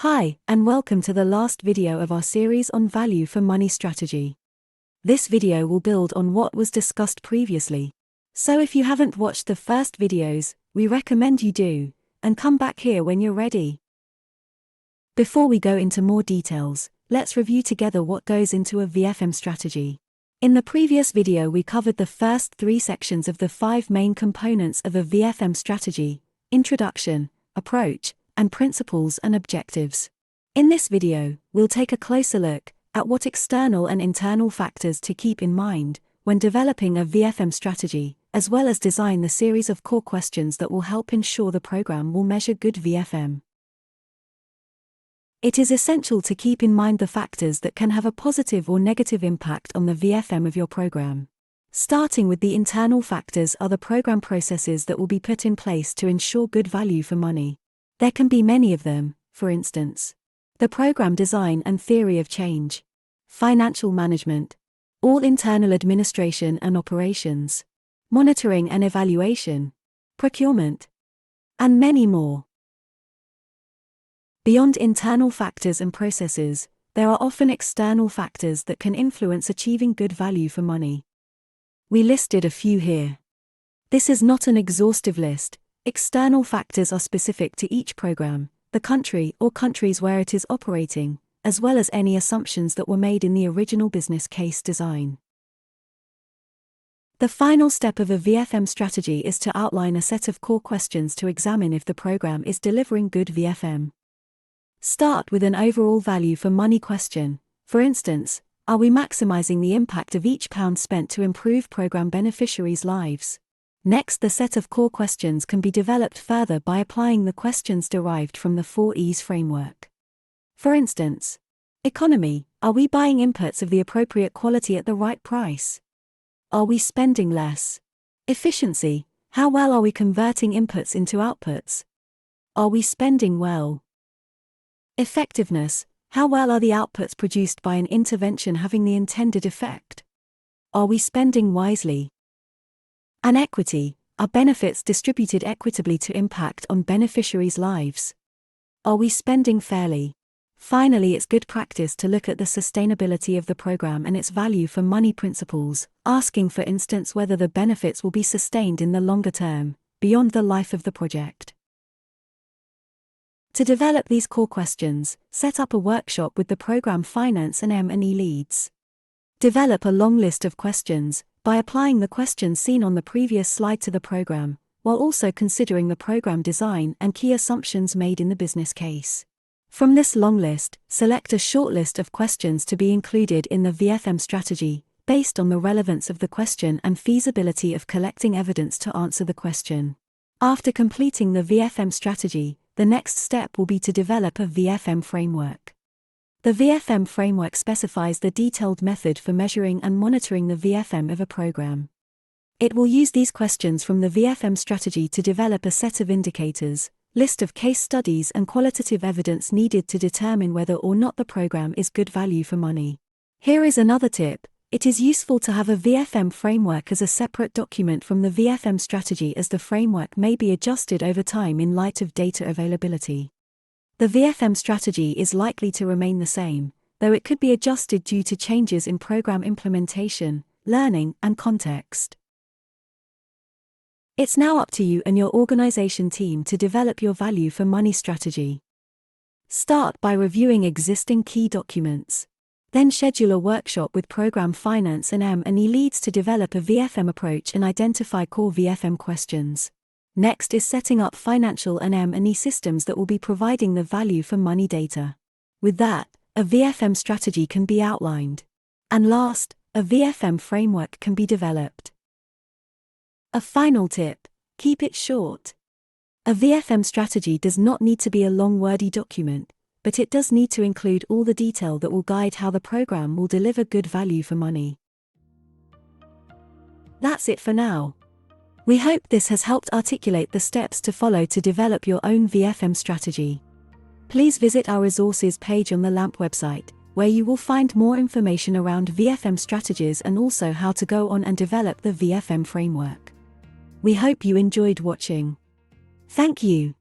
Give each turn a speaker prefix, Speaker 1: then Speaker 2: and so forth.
Speaker 1: Hi, and welcome to the last video of our series on value for money strategy. This video will build on what was discussed previously. So if you haven't watched the first videos, we recommend you do, and come back here when you're ready. Before we go into more details, let's review together what goes into a VFM strategy. In the previous video we covered the first 3 sections of the 5 main components of a VFM strategy: introduction, approach, and principles and objectives. In this video, we'll take a closer look at what external and internal factors to keep in mind when developing a VFM strategy, as well as design the series of core questions that will help ensure the program will measure good VFM. It is essential to keep in mind the factors that can have a positive or negative impact on the VFM of your program. Starting with the internal factors are the program processes that will be put in place to ensure good value for money. There can be many of them, for instance, the program design and theory of change, financial management, all internal administration and operations, monitoring and evaluation, procurement, and many more. Beyond internal factors and processes, there are often external factors that can influence achieving good value for money. We listed a few here. This is not an exhaustive list. External factors are specific to each program, the country or countries where it is operating, as well as any assumptions that were made in the original business case design. The final step of a VFM strategy is to outline a set of core questions to examine if the program is delivering good VFM. Start with an overall value for money question. For instance, are we maximizing the impact of each pound spent to improve program beneficiaries' lives? Next, the set of core questions can be developed further by applying the questions derived from the 4 E's framework. For instance, economy: are we buying inputs of the appropriate quality at the right price? Are we spending less? Efficiency: how well are we converting inputs into outputs? Are we spending well? Effectiveness: how well are the outputs produced by an intervention having the intended effect? Are we spending wisely? And equity: are benefits distributed equitably to impact on beneficiaries' lives? Are we spending fairly? Finally, it's good practice to look at the sustainability of the program and its value for money principles, asking for instance whether the benefits will be sustained in the longer term, beyond the life of the project. To develop these core questions, set up a workshop with the program finance and M&E leads. Develop a long list of questions by applying the questions seen on the previous slide to the program, while also considering the program design and key assumptions made in the business case. From this long list, select a short list of questions to be included in the VFM strategy, based on the relevance of the question and feasibility of collecting evidence to answer the question. After completing the VFM strategy, the next step will be to develop a VFM framework. The VFM framework specifies the detailed method for measuring and monitoring the VFM of a program. It will use these questions from the VFM strategy to develop a set of indicators, list of case studies and qualitative evidence needed to determine whether or not the program is good value for money. Here is another tip: it is useful to have a VFM framework as a separate document from the VFM strategy, as the framework may be adjusted over time in light of data availability. The VFM strategy is likely to remain the same, though it could be adjusted due to changes in program implementation, learning, and context. It's now up to you and your organization team to develop your value for money strategy. Start by reviewing existing key documents. Then schedule a workshop with program finance and M&E leads to develop a VFM approach and identify core VFM questions. Next is setting up financial and M&E systems that will be providing the value for money data. With that, a VFM strategy can be outlined. And last, a VFM framework can be developed. A final tip: keep it short. A VFM strategy does not need to be a long wordy document, but it does need to include all the detail that will guide how the program will deliver good value for money. That's it for now. We hope this has helped articulate the steps to follow to develop your own VFM strategy. Please visit our resources page on the LAMP website, where you will find more information around VFM strategies and also how to go on and develop the VFM framework. We hope you enjoyed watching. Thank you.